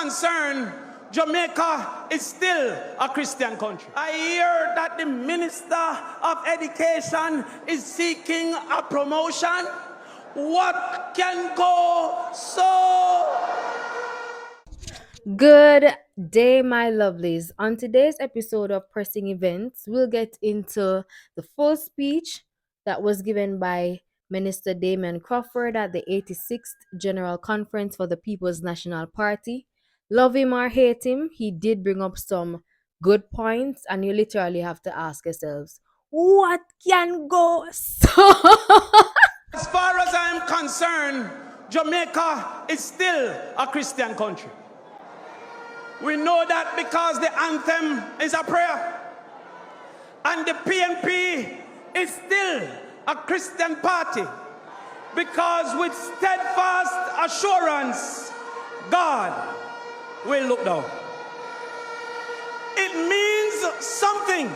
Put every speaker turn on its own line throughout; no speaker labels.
concerned, Jamaica is still a Christian country. I hear that the Minister of Education is seeking a promotion. What can go so?
Good day, my lovelies. On today's episode of Pressing Events, we'll get into the full speech that was given by Minister Damien Crawford at the 86th General Conference for the People's National Party. Love him or hate him, he did bring up some good points, and you literally have to ask yourselves, what can go so?
As far as I'm concerned, Jamaica is still a Christian country. We know that because the anthem is a prayer, and the PNP is still a Christian party, because with steadfast assurance, God will look down. It means something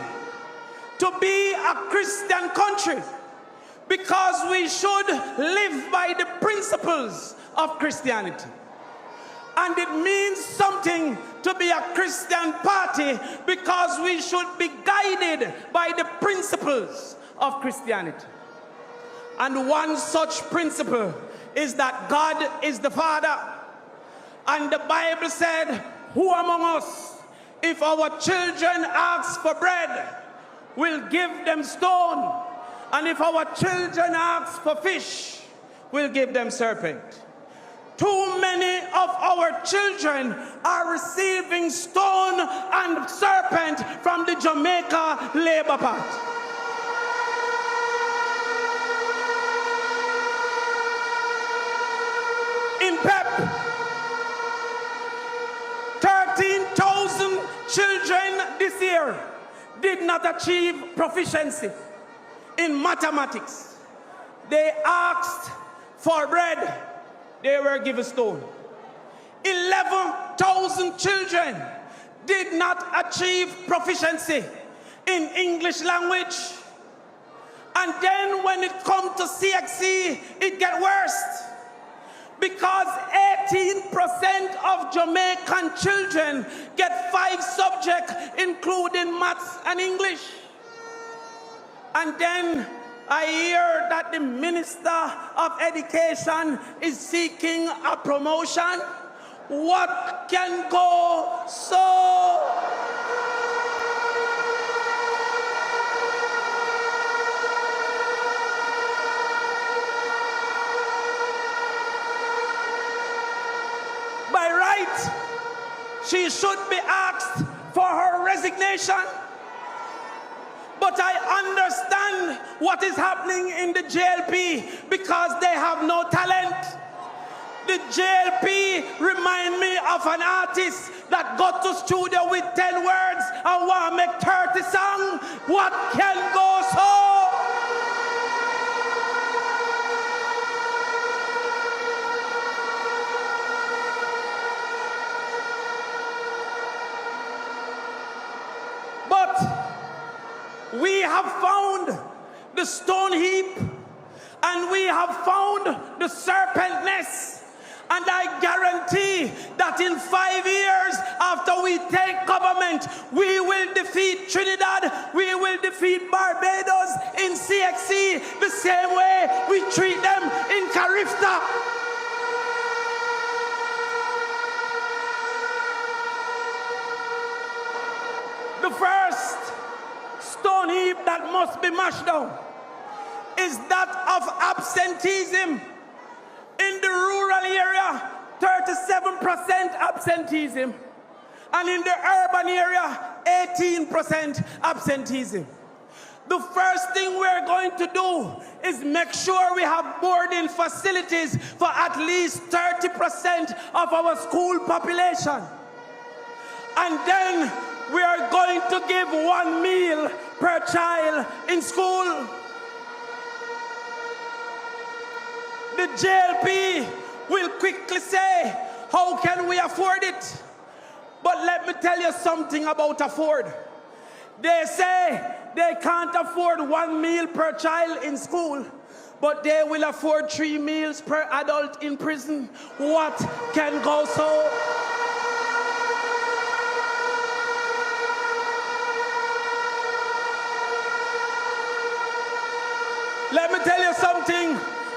to be a Christian country, because we should live by the principles of Christianity. And it means something to be a Christian party, because we should be guided by the principles of Christianity. And one such principle is that God is the Father. And the Bible said, who among us, if our children ask for bread, will give them stone? And if our children ask for fish, we'll give them serpent. Too many of our children are receiving stone and serpent from the Jamaica Labour Party. In PEP, 13,000 children this year did not achieve proficiency in mathematics. They asked for bread, they were given stone. 11,000 children did not achieve proficiency in English language. And then when it comes to CXC, it gets worse, because 18% of Jamaican children get 5 subjects, including maths and English. And then I hear that the Minister of Education is seeking a promotion. What can go so? By right, she should be asked for her resignation. But I understand what is happening in the JLP, because they have no talent. The JLP remind me of an artist that got to studio with 10 words and want to make 30 songs. What can go so? We have found the stone heap, and we have found the serpent nest. And I guarantee that in 5 years after we take government, we will defeat Trinidad, we will defeat Barbados in CXC the same way we treat them in Carifta. The first stone heap that must be mashed down is that of absenteeism. In the rural area, 37% absenteeism. And in the urban area, 18% absenteeism. The first thing we're going to do is make sure we have boarding facilities for at least 30% of our school population. And then we are going to give 1 meal per child in school. The JLP will quickly say, how can we afford it? But let me tell you something about afford. They say they can't afford 1 meal per child in school, but they will afford 3 meals per adult in prison. What can go so? Let me tell you something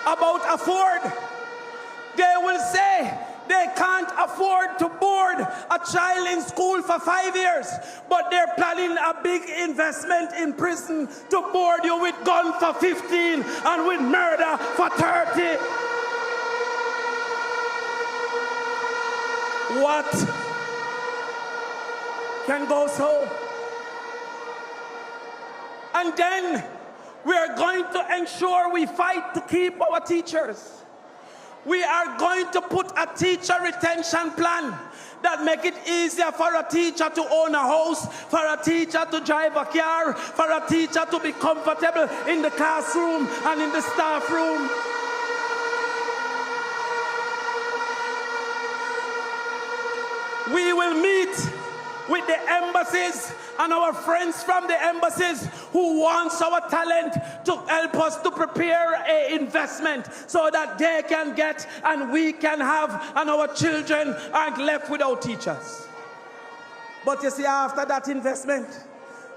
about afford. They will say they can't afford to board a child in school for 5 years, but they're planning a big investment in prison to board you with gun for 15 and with murder for 30. What can go so? And then we are going to ensure we fight to keep our teachers. We are going to put a teacher retention plan that make it easier for a teacher to own a house, for a teacher to drive a car, for a teacher to be comfortable in the classroom and in the staff room. We will meet with the embassies and our friends from the embassies who wants our talent to help us to prepare an investment so that they can get and we can have and our children aren't left without teachers. But you see, after that investment,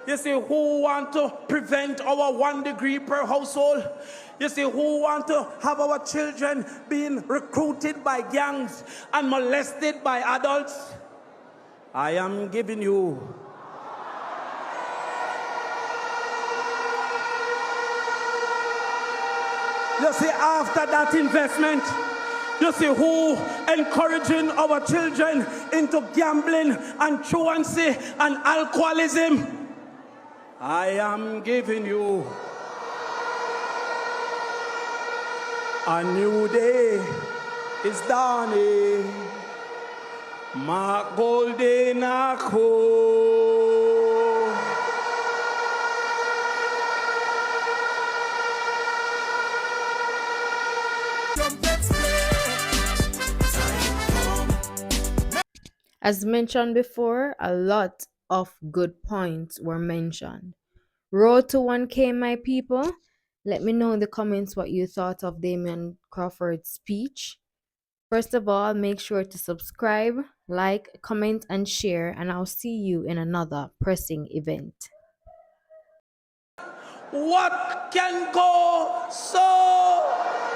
you see who want to prevent our 1 degree per household. You see who want to have our children being recruited by gangs and molested by adults. I am giving you see, after that investment, you see who encouraging our children into gambling and truancy and alcoholism. I am giving you a new day is dawning. Ma golden ako.
As mentioned before, a lot of good points were mentioned. Road to 1K, my people. Let me know in the comments what you thought of Damian Crawford's speech. First of all, make sure to subscribe, like, comment, and share, and I'll see you in another pressing event.
What can go so?